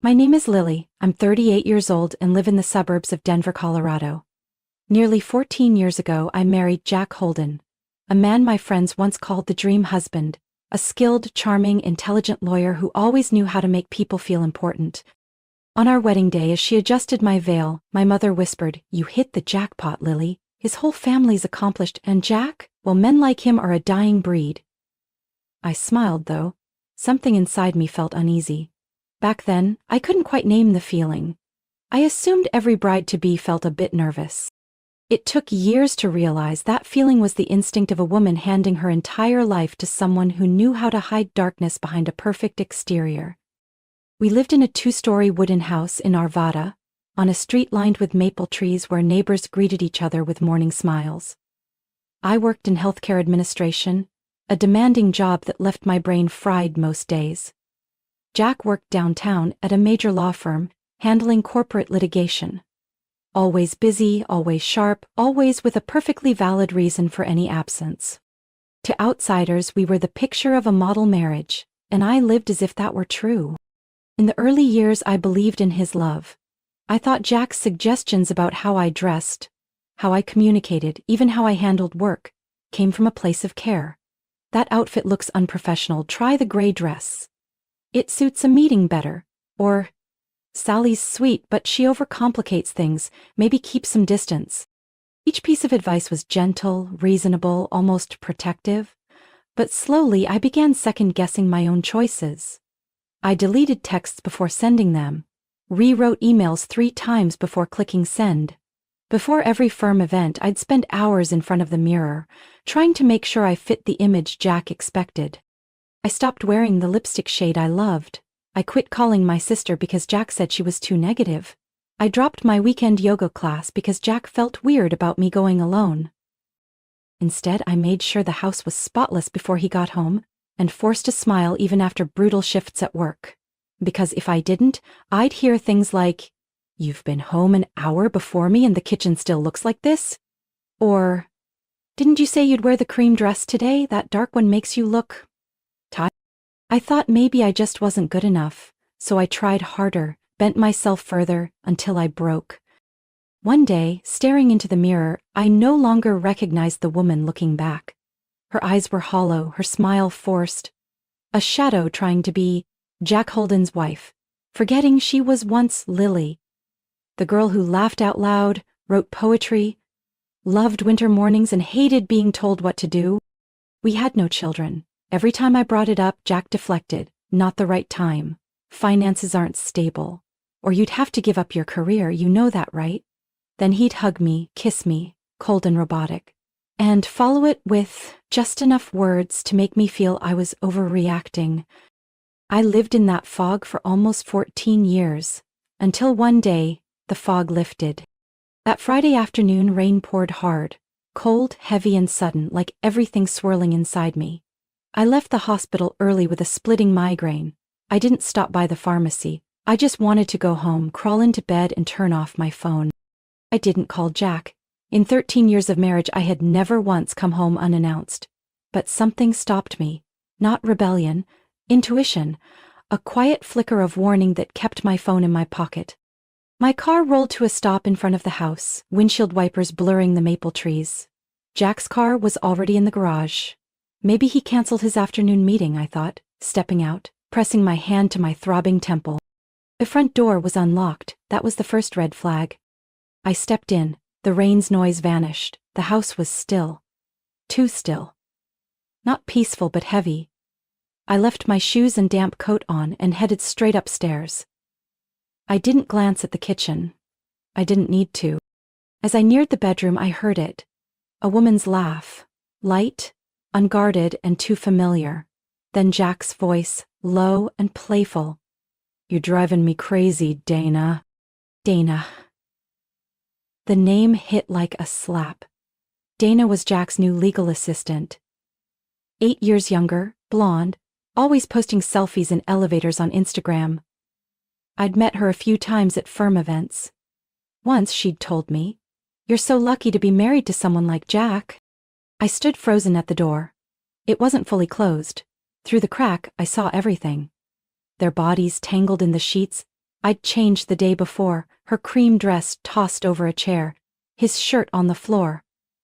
My name is Lily. I'm 38 years old and live in the suburbs of Denver, Colorado. Nearly 14 years ago, I married Jack Holden, a man my friends once called the dream husband, a skilled, charming, intelligent lawyer who always knew how to make people feel important. On our wedding day, as she adjusted my veil, my mother whispered, "You hit the jackpot, Lily. His whole family's accomplished, and Jack, well, men like him are a dying breed." I smiled, though. Something inside me felt uneasy. Back then, I couldn't quite name the feeling. I assumed every bride-to-be felt a bit nervous. It took years to realize that feeling was the instinct of a woman handing her entire life to someone who knew how to hide darkness behind a perfect exterior. We lived in a 2-story wooden house in Arvada, on a street lined with maple trees where neighbors greeted each other with morning smiles. I worked in healthcare administration, a demanding job that left my brain fried most days. Jack worked downtown at a major law firm, handling corporate litigation. Always busy, always sharp, always with a perfectly valid reason for any absence. To outsiders, we were the picture of a model marriage, and I lived as if that were true. In the early years, I believed in his love. I thought Jack's suggestions about how I dressed, how I communicated, even how I handled work, came from a place of care. "That outfit looks unprofessional. Try the gray dress. It suits a meeting better." Or, "Sally's sweet, but she overcomplicates things. Maybe keep some distance." Each piece of advice was gentle, reasonable, almost protective. But slowly I began second-guessing my own choices. I deleted texts before sending them, rewrote emails 3 times before clicking send. Before every firm event, I'd spend hours in front of the mirror, trying to make sure I fit the image Jack expected. I stopped wearing the lipstick shade I loved. I quit calling my sister because Jack said she was too negative. I dropped my weekend yoga class because Jack felt weird about me going alone. Instead, I made sure the house was spotless before he got home, and forced a smile even after brutal shifts at work. Because if I didn't, I'd hear things like, "You've been home an hour before me and the kitchen still looks like this?" Or, "Didn't you say you'd wear the cream dress today? That dark one makes you look tired." I thought maybe I just wasn't good enough, so I tried harder, bent myself further, until I broke. One day, staring into the mirror, I no longer recognized the woman looking back. Her eyes were hollow, her smile forced. A shadow trying to be Jack Holden's wife, forgetting she was once Lily. The girl who laughed out loud, wrote poetry, loved winter mornings and hated being told what to do. We had no children. Every time I brought it up, Jack deflected. "Not the right time. Finances aren't stable. Or you'd have to give up your career, you know that, right?" Then he'd hug me, kiss me, cold and robotic, and follow it with just enough words to make me feel I was overreacting. I lived in that fog for almost 14 years, until one day, the fog lifted. That Friday afternoon, rain poured hard, cold, heavy, and sudden, like everything swirling inside me. I left the hospital early with a splitting migraine. I didn't stop by the pharmacy. I just wanted to go home, crawl into bed, and turn off my phone. I didn't call Jack. In 13 years of marriage, I had never once come home unannounced. But something stopped me. Not rebellion, intuition, a quiet flicker of warning that kept my phone in my pocket. My car rolled to a stop in front of the house, windshield wipers blurring the maple trees. Jack's car was already in the garage. Maybe he canceled his afternoon meeting, I thought, stepping out, pressing my hand to my throbbing temple. The front door was unlocked. That was the first red flag. I stepped in. The rain's noise vanished. The house was still. Too still. Not peaceful, but heavy. I left my shoes and damp coat on and headed straight upstairs. I didn't glance at the kitchen. I didn't need to. As I neared the bedroom, I heard it. A woman's laugh. Light, unguarded, and too familiar. Then Jack's voice, low and playful. "You're driving me crazy, Dana." Dana. The name hit like a slap. Dana was Jack's new legal assistant. 8 years younger, blonde, always posting selfies in elevators on Instagram. I'd met her a few times at firm events. Once she'd told me, "You're so lucky to be married to someone like Jack." I stood frozen at the door. It wasn't fully closed. Through the crack, I saw everything. Their bodies tangled in the sheets, I'd changed the day before, her cream dress tossed over a chair, his shirt on the floor,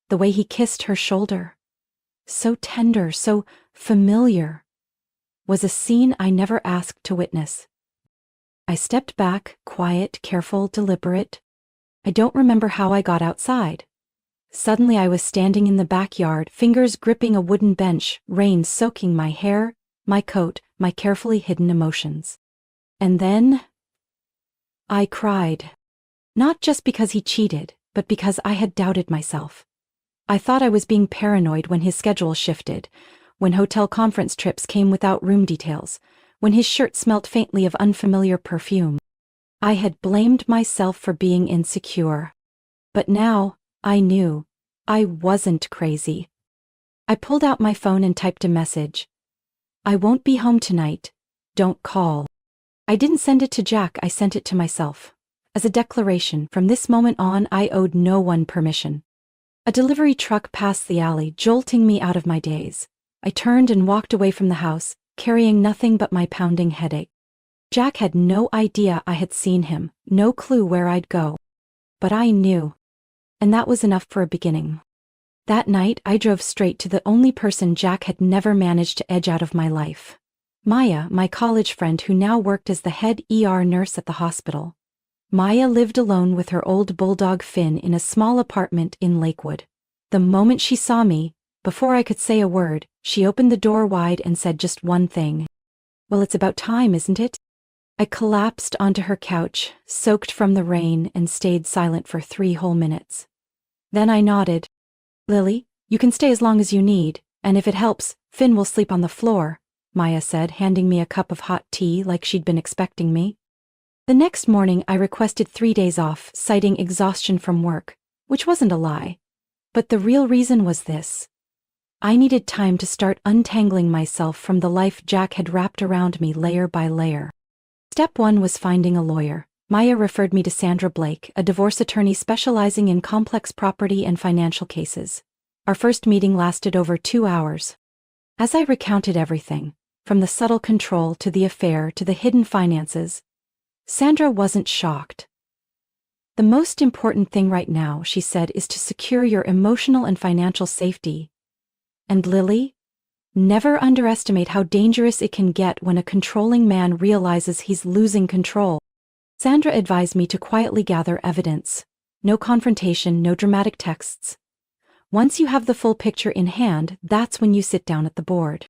the way he kissed her shoulder. So tender, so familiar. Was a scene I never asked to witness. I stepped back, quiet, careful, deliberate. I don't remember how I got outside. Suddenly I was standing in the backyard, fingers gripping a wooden bench, rain soaking my hair, my coat, my carefully hidden emotions. And then I cried. Not just because he cheated, but because I had doubted myself. I thought I was being paranoid when his schedule shifted, when hotel conference trips came without room details, when his shirt smelt faintly of unfamiliar perfume. I had blamed myself for being insecure. But now, I knew. I wasn't crazy. I pulled out my phone and typed a message. I won't be home tonight. Don't call. I didn't send it to Jack, I sent it to myself. As a declaration, from this moment on, I owed no one permission. A delivery truck passed the alley, jolting me out of my daze. I turned and walked away from the house, carrying nothing but my pounding headache. Jack had no idea I had seen him, no clue where I'd go. But I knew. And that was enough for a beginning. That night, I drove straight to the only person Jack had never managed to edge out of my life. Maya, my college friend who now worked as the head ER nurse at the hospital. Maya lived alone with her old bulldog Finn in a small apartment in Lakewood. The moment she saw me, before I could say a word, she opened the door wide and said just one thing. Well, it's about time, isn't it? I collapsed onto her couch, soaked from the rain, and stayed silent for 3 whole minutes. Then I nodded. Lily, you can stay as long as you need, and if it helps, Finn will sleep on the floor, Maya said, handing me a cup of hot tea like she'd been expecting me. The next morning I requested 3 days off, citing exhaustion from work, which wasn't a lie. But the real reason was this. I needed time to start untangling myself from the life Jack had wrapped around me layer by layer. Step 1 was finding a lawyer. Maya referred me to Sandra Blake, a divorce attorney specializing in complex property and financial cases. Our first meeting lasted over 2 hours. As I recounted everything, from the subtle control to the affair to the hidden finances, Sandra wasn't shocked. The most important thing right now, she said, is to secure your emotional and financial safety. And Lily? Never underestimate how dangerous it can get when a controlling man realizes he's losing control. Sandra advised me to quietly gather evidence. No confrontation, no dramatic texts. Once you have the full picture in hand, that's when you sit down at the board.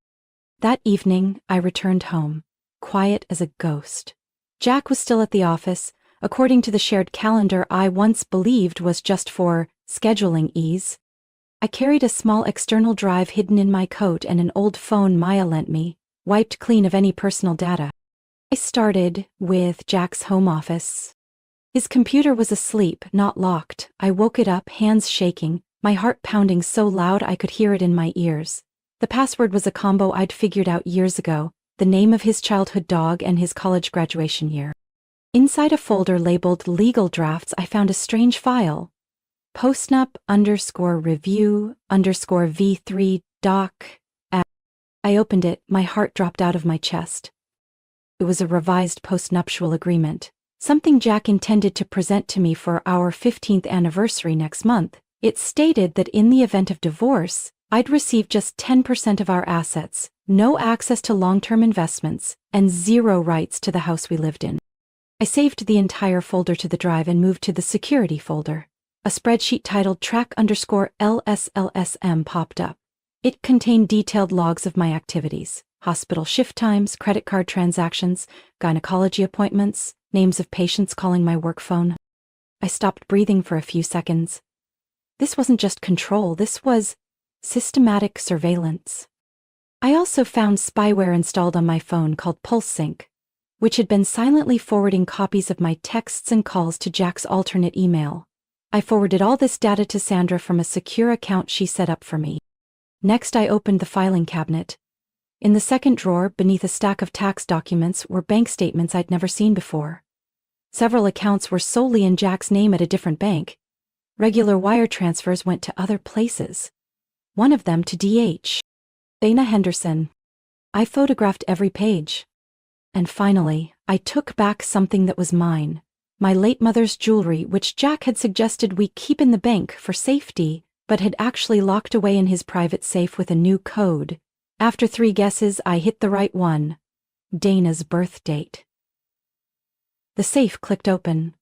That evening, I returned home, quiet as a ghost. Jack was still at the office, according to the shared calendar I once believed was just for scheduling ease. I carried a small external drive hidden in my coat and an old phone Maya lent me, wiped clean of any personal data. I started with Jack's home office. His computer was asleep, not locked. I woke it up, hands shaking, my heart pounding so loud I could hear it in my ears. The password was a combo I'd figured out years ago, the name of his childhood dog and his college graduation year. Inside a folder labeled Legal Drafts, I found a strange file. Postnup_review_V3 doc. I opened it, my heart dropped out of my chest. It was a revised postnuptial agreement, something Jack intended to present to me for our 15th anniversary next month. It stated that in the event of divorce, I'd receive just 10% of our assets, no access to long-term investments, and 0 rights to the house we lived in. I saved the entire folder to the drive and moved to the security folder. A spreadsheet titled Track_LSLSM popped up. It contained detailed logs of my activities, hospital shift times, credit card transactions, gynecology appointments, names of patients calling my work phone. I stopped breathing for a few seconds. This wasn't just control, this was systematic surveillance. I also found spyware installed on my phone called PulseSync, which had been silently forwarding copies of my texts and calls to Jack's alternate email. I forwarded all this data to Sandra from a secure account she set up for me. Next, I opened the filing cabinet. In the second drawer, beneath a stack of tax documents, were bank statements I'd never seen before. Several accounts were solely in Jack's name at a different bank. Regular wire transfers went to other places. One of them to D.H. Dana Henderson. I photographed every page. And finally, I took back something that was mine. My late mother's jewelry, which Jack had suggested we keep in the bank for safety, but had actually locked away in his private safe with a new code. After 3 guesses, I hit the right one. Dana's birth date. The safe clicked open.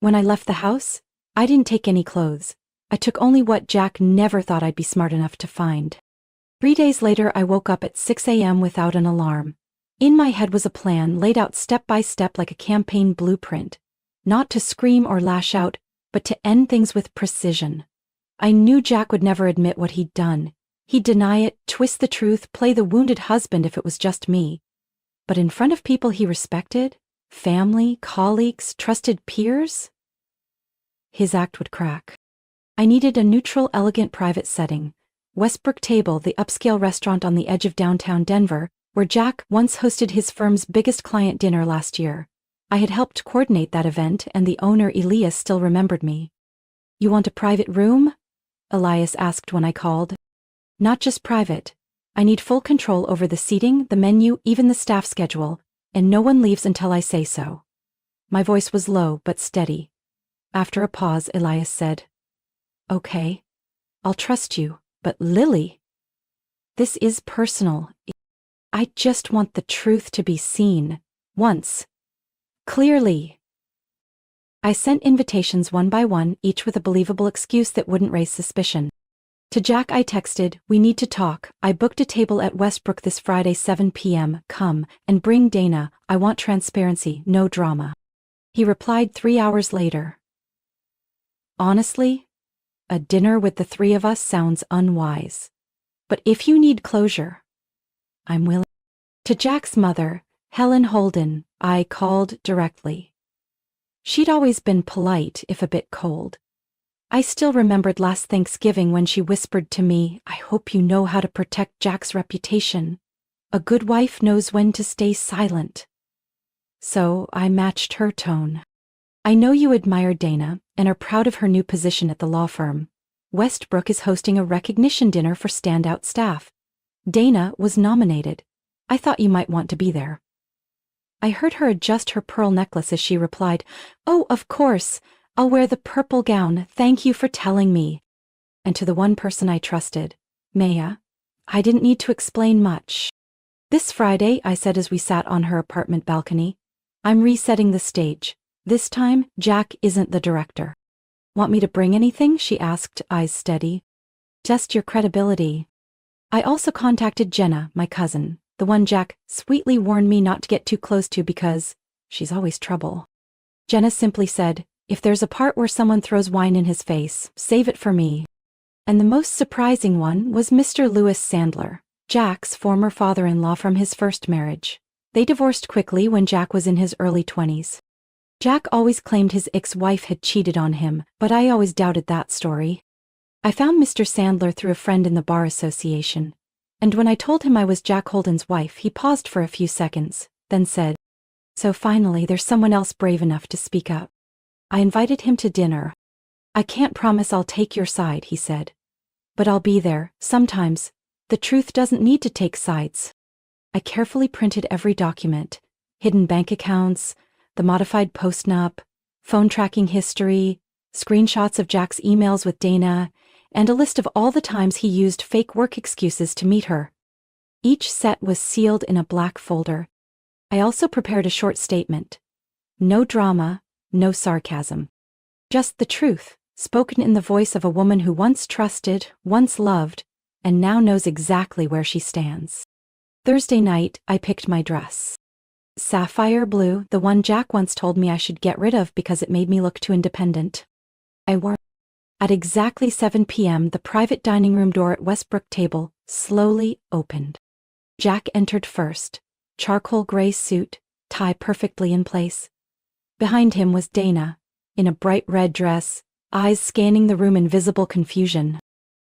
When I left the house, I didn't take any clothes. I took only what Jack never thought I'd be smart enough to find. 3 days later, I woke up at 6 a.m. without an alarm. In my head was a plan laid out step by step like a campaign blueprint. Not to scream or lash out, but to end things with precision. I knew Jack would never admit what he'd done. He'd deny it, twist the truth, play the wounded husband if it was just me. But in front of people he respected, family, colleagues, trusted peers, his act would crack. I needed a neutral, elegant private setting. Westbrook Table, the upscale restaurant on the edge of downtown Denver, where Jack once hosted his firm's biggest client dinner last year. I had helped coordinate that event, and the owner, Elias, still remembered me. "You want a private room?" Elias asked when I called. "Not just private. I need full control over the seating, the menu, even the staff schedule, and no one leaves until I say so." My voice was low but steady. After a pause, Elias said, "Okay, I'll trust you, but Lily, this is personal. I just want the truth to be seen, once. Clearly." I sent invitations one by one, each with a believable excuse that wouldn't raise suspicion. To Jack I texted, "We need to talk. I booked a table at Westbrook this Friday 7 p.m. Come, and bring Dana. I want transparency, no drama." He replied 3 hours later. "Honestly, a dinner with the 3 of us sounds unwise. But if you need closure, I'm willing." To Jack's mother, Helen Holden, I called directly. She'd always been polite, if a bit cold. I still remembered last Thanksgiving when she whispered to me, "I hope you know how to protect Jack's reputation. A good wife knows when to stay silent." So I matched her tone. "I know you admire Dana and are proud of her new position at the law firm. Westbrook is hosting a recognition dinner for standout staff. Dana was nominated. I thought you might want to be there." I heard her adjust her pearl necklace as she replied, "Oh, of course. I'll wear the purple gown. Thank you for telling me." And to the one person I trusted, Maya, I didn't need to explain much. "This Friday," I said as we sat on her apartment balcony, "I'm resetting the stage. This time, Jack isn't the director." "Want me to bring anything?" she asked, eyes steady. "Just your credibility." I also contacted Jenna, my cousin, the one Jack sweetly warned me not to get too close to because she's always trouble. Jenna simply said, "If there's a part where someone throws wine in his face, save it for me." And the most surprising one was Mr. Louis Sandler, Jack's former father-in-law from his first marriage. They divorced quickly when Jack was in his early 20s. Jack always claimed his ex-wife had cheated on him, but I always doubted that story. I found Mr. Sandler through a friend in the bar association, and when I told him I was Jack Holden's wife, he paused for a few seconds, then said, "So finally there's someone else brave enough to speak up." I invited him to dinner. "I can't promise I'll take your side," he said. "But I'll be there. Sometimes the truth doesn't need to take sides." I carefully printed every document, hidden bank accounts, the modified postnup, phone tracking history, screenshots of Jack's emails with Dana, and a list of all the times he used fake work excuses to meet her. Each set was sealed in a black folder. I also prepared a short statement. No drama, no sarcasm. Just the truth, spoken in the voice of a woman who once trusted, once loved, and now knows exactly where she stands. Thursday night, I picked my dress. Sapphire blue, the one Jack once told me I should get rid of because it made me look too independent. I wore it. At exactly 7 p.m., the private dining room door at Westbrook Table slowly opened. Jack entered first, charcoal gray suit, tie perfectly in place. Behind him was Dana, in a bright red dress, eyes scanning the room in visible confusion.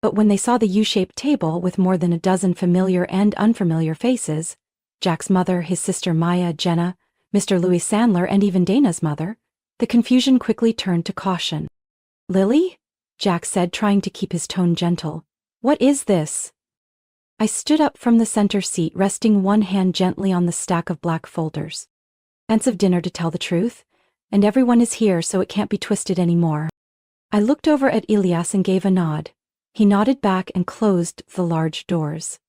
But when they saw the U-shaped table with more than a dozen familiar and unfamiliar faces, Jack's mother, his sister Maya, Jenna, Mr. Louis Sandler, and even Dana's mother, the confusion quickly turned to caution. "Lily?" Jack said, trying to keep his tone gentle. "What is this?" I stood up from the center seat, resting one hand gently on the stack of black folders. Expensive dinner to tell the truth, and everyone is here so it can't be twisted anymore. I looked over at Elias and gave a nod. He nodded back and closed the large doors.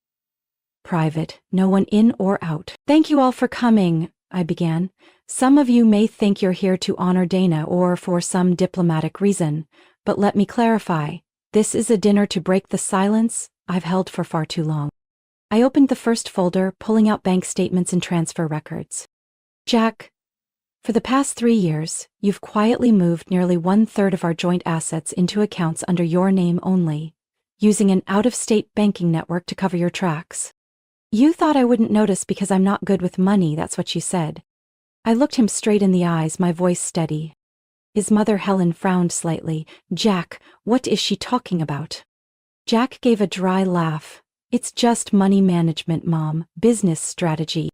Private, no one in or out. Thank you all for coming, I began. Some of you may think you're here to honor Dana or for some diplomatic reason, but let me clarify. This is a dinner to break the silence I've held for far too long. I opened the first folder, pulling out bank statements and transfer records. Jack, for the past 3 years, you've quietly moved nearly 1/3 of our joint assets into accounts under your name only, using an out-of-state banking network to cover your tracks. You thought I wouldn't notice because I'm not good with money, that's what you said. I looked him straight in the eyes, my voice steady. His mother Helen frowned slightly. Jack, what is she talking about? Jack gave a dry laugh. It's just money management, Mom, business strategy.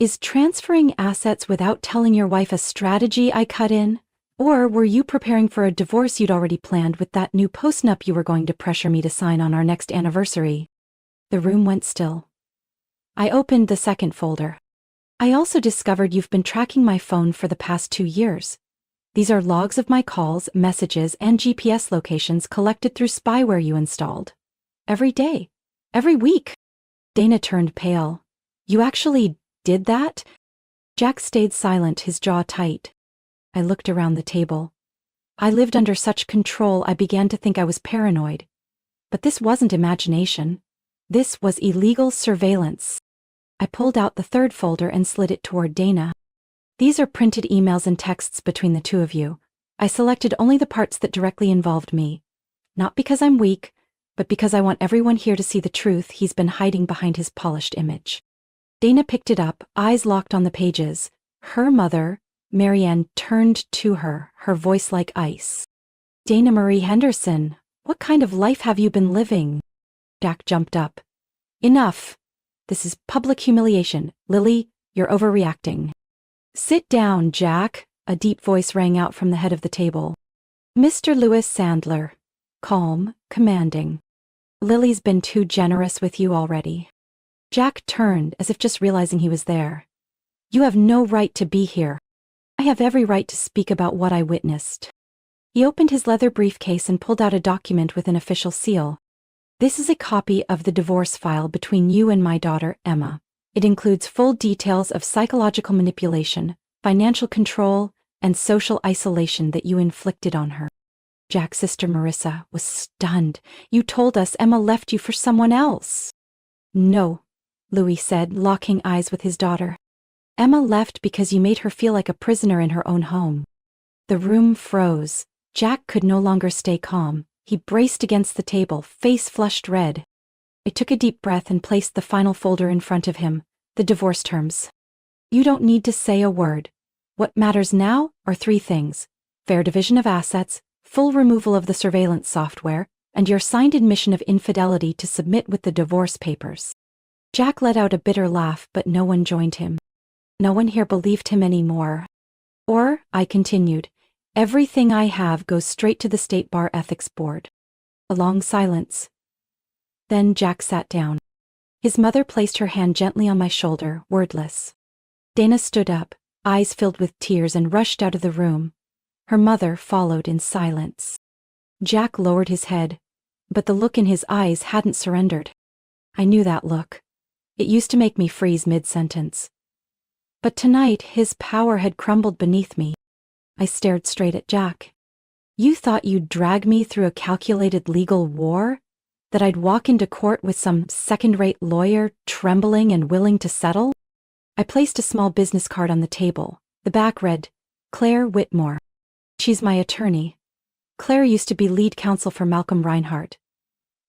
Is transferring assets without telling your wife a strategy, I cut in? Or were you preparing for a divorce you'd already planned with that new postnup you were going to pressure me to sign on our next anniversary? The room went still. I opened the second folder. I also discovered you've been tracking my phone for the past 2 years. These are logs of my calls, messages, and GPS locations collected through spyware you installed. Every day. Every week. Dana turned pale. You actually did that? Jack stayed silent, his jaw tight. I looked around the table. I lived under such control I began to think I was paranoid. But this wasn't imagination. This was illegal surveillance. I pulled out the third folder and slid it toward Dana. These are printed emails and texts between the two of you. I selected only the parts that directly involved me. Not because I'm weak, but because I want everyone here to see the truth he's been hiding behind his polished image. Dana picked it up, eyes locked on the pages. Her mother, Marianne, turned to her, her voice like ice. Dana Marie Henderson, what kind of life have you been living? Jack jumped up. Enough. This is public humiliation. Lily, you're overreacting. Sit down, Jack, a deep voice rang out from the head of the table. Mr. Louis Sandler. Calm, commanding. Lily's been too generous with you already. Jack turned, as if just realizing he was there. You have no right to be here. I have every right to speak about what I witnessed. He opened his leather briefcase and pulled out a document with an official seal. This is a copy of the divorce file between you and my daughter, Emma. It includes full details of psychological manipulation, financial control, and social isolation that you inflicted on her. Jack's sister Marissa was stunned. You told us Emma left you for someone else. No, Louis said, locking eyes with his daughter. Emma left because you made her feel like a prisoner in her own home. The room froze. Jack could no longer stay calm. He braced against the table, face flushed red. I took a deep breath and placed the final folder in front of him, the divorce terms. You don't need to say a word. What matters now are 3 things: fair division of assets, full removal of the surveillance software, and your signed admission of infidelity to submit with the divorce papers. Jack let out a bitter laugh, but no one joined him. No one here believed him anymore. Or, I continued, everything I have goes straight to the State Bar Ethics Board. A long silence. Then Jack sat down. His mother placed her hand gently on my shoulder, wordless. Dana stood up, eyes filled with tears, and rushed out of the room. Her mother followed in silence. Jack lowered his head, but the look in his eyes hadn't surrendered. I knew that look. It used to make me freeze mid-sentence. But tonight his power had crumbled beneath me. I stared straight at Jack. You thought you'd drag me through a calculated legal war? That I'd walk into court with some second-rate lawyer, trembling and willing to settle? I placed a small business card on the table. The back read, Claire Whitmore. She's my attorney. Claire used to be lead counsel for Malcolm Reinhardt,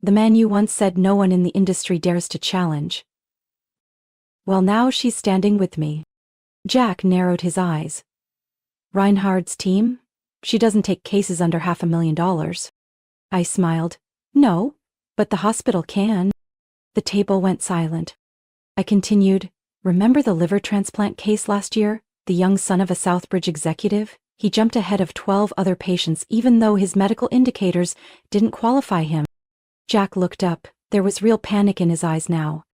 the man you once said no one in the industry dares to challenge. Well, now she's standing with me. Jack narrowed his eyes. Reinhardt's team? She doesn't take cases under $500,000. I smiled. No, but the hospital can. The table went silent. I continued, remember the liver transplant case last year? The young son of a Southbridge executive? He jumped ahead of 12 other patients even though his medical indicators didn't qualify him. Jack looked up. There was real panic in his eyes now.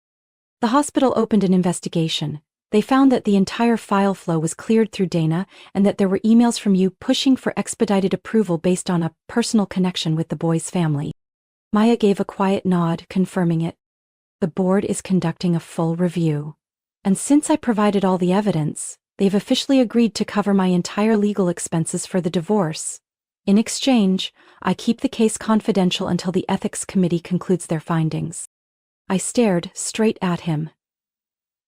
The hospital opened an investigation. They found that the entire file flow was cleared through Dana and that there were emails from you pushing for expedited approval based on a personal connection with the boy's family. Maya gave a quiet nod, confirming it. The board is conducting a full review. And since I provided all the evidence, they've officially agreed to cover my entire legal expenses for the divorce. In exchange, I keep the case confidential until the ethics committee concludes their findings. I stared straight at him.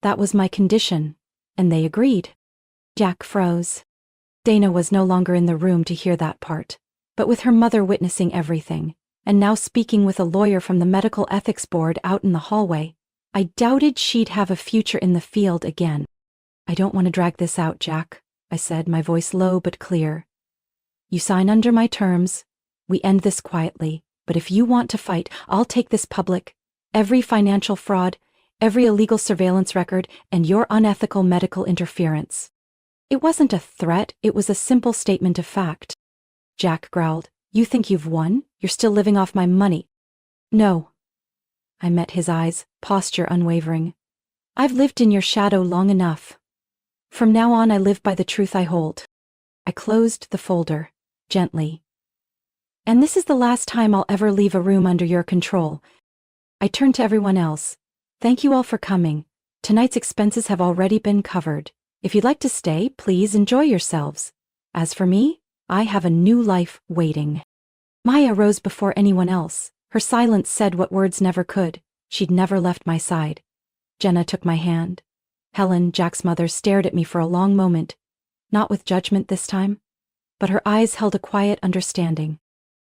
That was my condition, and they agreed. Jack froze. Dana was no longer in the room to hear that part, but with her mother witnessing everything, and now speaking with a lawyer from the medical ethics board out in the hallway, I doubted she'd have a future in the field again. I don't want to drag this out, Jack, I said, my voice low but clear. You sign under my terms, we end this quietly, but if you want to fight, I'll take this public. Every financial fraud, every illegal surveillance record, and your unethical medical interference. It wasn't a threat, it was a simple statement of fact. Jack growled, You think you've won? You're still living off my money. No. I met his eyes, posture unwavering. I've lived in your shadow long enough. From now on I live by the truth I hold. I closed the folder, gently. And this is the last time I'll ever leave a room under your control. I turned to everyone else. Thank you all for coming. Tonight's expenses have already been covered. If you'd like to stay, please enjoy yourselves. As for me, I have a new life waiting. Maya rose before anyone else. Her silence said what words never could. She'd never left my side. Jenna took my hand. Helen, Jack's mother, stared at me for a long moment. Not with judgment this time, but her eyes held a quiet understanding.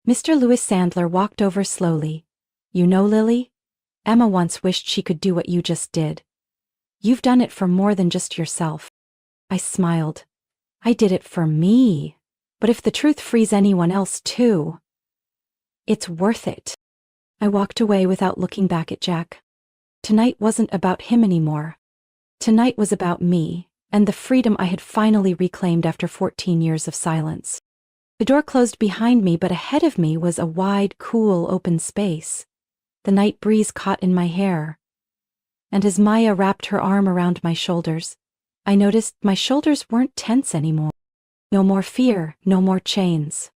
Mr. Louis Sandler walked over slowly. You know, Lily? Emma once wished she could do what you just did. You've done it for more than just yourself. I smiled. I did it for me. But if the truth frees anyone else too, it's worth it. I walked away without looking back at Jack. Tonight wasn't about him anymore. Tonight was about me, and the freedom I had finally reclaimed after 14 years of silence. The door closed behind me, but ahead of me was a wide, cool, open space. The night breeze caught in my hair. And as Maya wrapped her arm around my shoulders, I noticed my shoulders weren't tense anymore. No more fear, no more chains.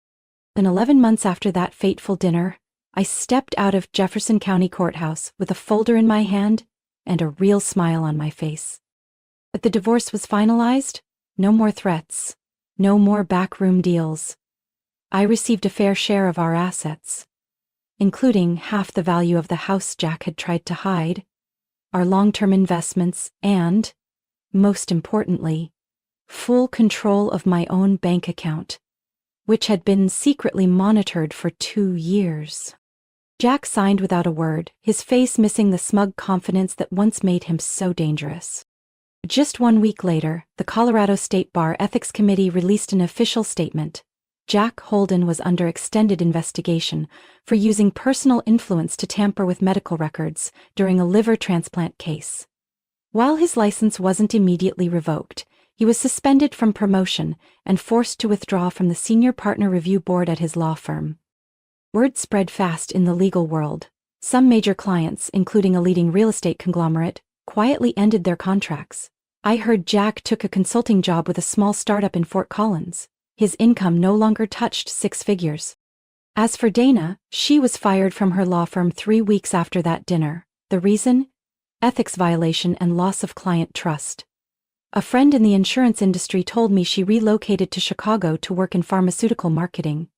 And 11 months after that fateful dinner, I stepped out of Jefferson County Courthouse with a folder in my hand and a real smile on my face. But the divorce was finalized. No more threats. No more backroom deals. I received a fair share of our assets, including half the value of the house Jack had tried to hide, our long-term investments, and, most importantly, full control of my own bank account, which had been secretly monitored for 2 years. Jack signed without a word, his face missing the smug confidence that once made him so dangerous. Just 1 week later, the Colorado State Bar Ethics Committee released an official statement. Jack Holden was under extended investigation for using personal influence to tamper with medical records during a liver transplant case. While his license wasn't immediately revoked, he was suspended from promotion and forced to withdraw from the senior partner review board at his law firm. Word spread fast in the legal world. Some major clients, including a leading real estate conglomerate, quietly ended their contracts. I heard Jack took a consulting job with a small startup in Fort Collins. His income no longer touched 6 figures. As for Dana, she was fired from her law firm 3 weeks after that dinner. The reason? Ethics violation and loss of client trust. A friend in the insurance industry told me she relocated to Chicago to work in pharmaceutical marketing.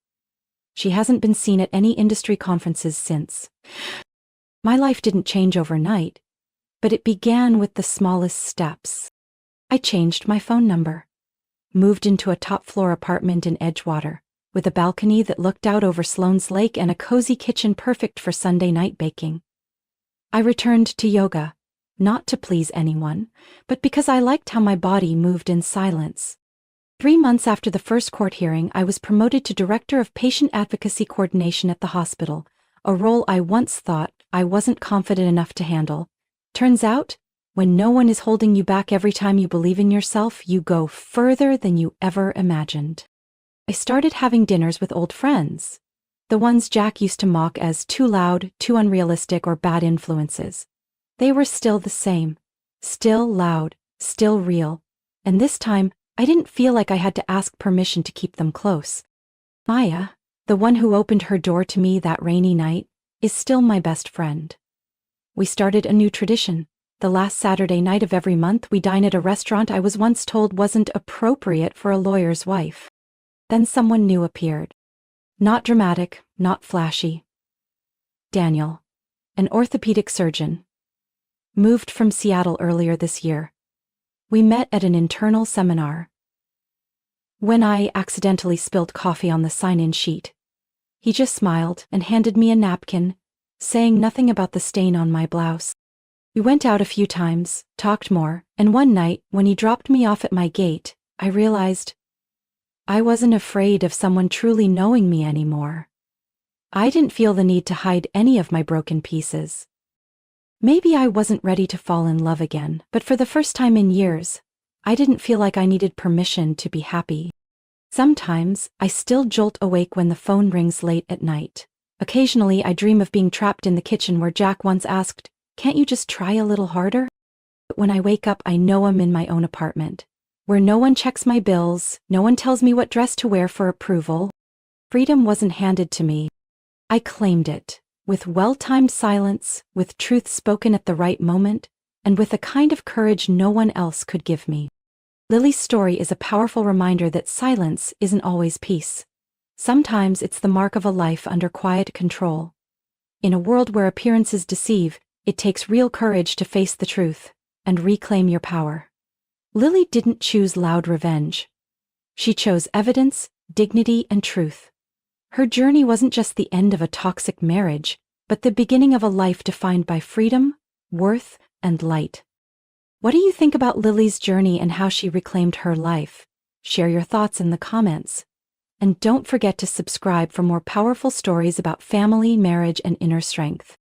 She hasn't been seen at any industry conferences since. My life didn't change overnight, but it began with the smallest steps. I changed my phone number. Moved into a top-floor apartment in Edgewater, with a balcony that looked out over Sloan's Lake and a cozy kitchen perfect for Sunday night baking. I returned to yoga, not to please anyone, but because I liked how my body moved in silence. 3 months after the first court hearing, I was promoted to Director of Patient Advocacy Coordination at the hospital, a role I once thought I wasn't confident enough to handle. Turns out, when no one is holding you back every time you believe in yourself, you go further than you ever imagined. I started having dinners with old friends, the ones Jack used to mock as too loud, too unrealistic, or bad influences. They were still the same, still loud, still real, and this time, I didn't feel like I had to ask permission to keep them close. Maya, the one who opened her door to me that rainy night, is still my best friend. We started a new tradition. The last Saturday night of every month we dine at a restaurant I was once told wasn't appropriate for a lawyer's wife. Then someone new appeared. Not dramatic, not flashy. Daniel, an orthopedic surgeon. Moved from Seattle earlier this year. We met at an internal seminar. When I accidentally spilled coffee on the sign-in sheet, he just smiled and handed me a napkin, saying nothing about the stain on my blouse. We went out a few times, talked more, and one night, when he dropped me off at my gate, I realized I wasn't afraid of someone truly knowing me anymore. I didn't feel the need to hide any of my broken pieces. Maybe I wasn't ready to fall in love again, but for the first time in years, I didn't feel like I needed permission to be happy. Sometimes, I still jolt awake when the phone rings late at night. Occasionally, I dream of being trapped in the kitchen where Jack once asked, "Can't you just try a little harder?" But when I wake up, I know I'm in my own apartment, where no one checks my bills, no one tells me what dress to wear for approval. Freedom wasn't handed to me. I claimed it, with well-timed silence, with truth spoken at the right moment, and with a kind of courage no one else could give me. Lily's story is a powerful reminder that silence isn't always peace. Sometimes it's the mark of a life under quiet control. In a world where appearances deceive, it takes real courage to face the truth and reclaim your power. Lily didn't choose loud revenge. She chose evidence, dignity, and truth. Her journey wasn't just the end of a toxic marriage, but the beginning of a life defined by freedom, worth, and light. What do you think about Lily's journey and how she reclaimed her life? Share your thoughts in the comments. And don't forget to subscribe for more powerful stories about family, marriage, and inner strength.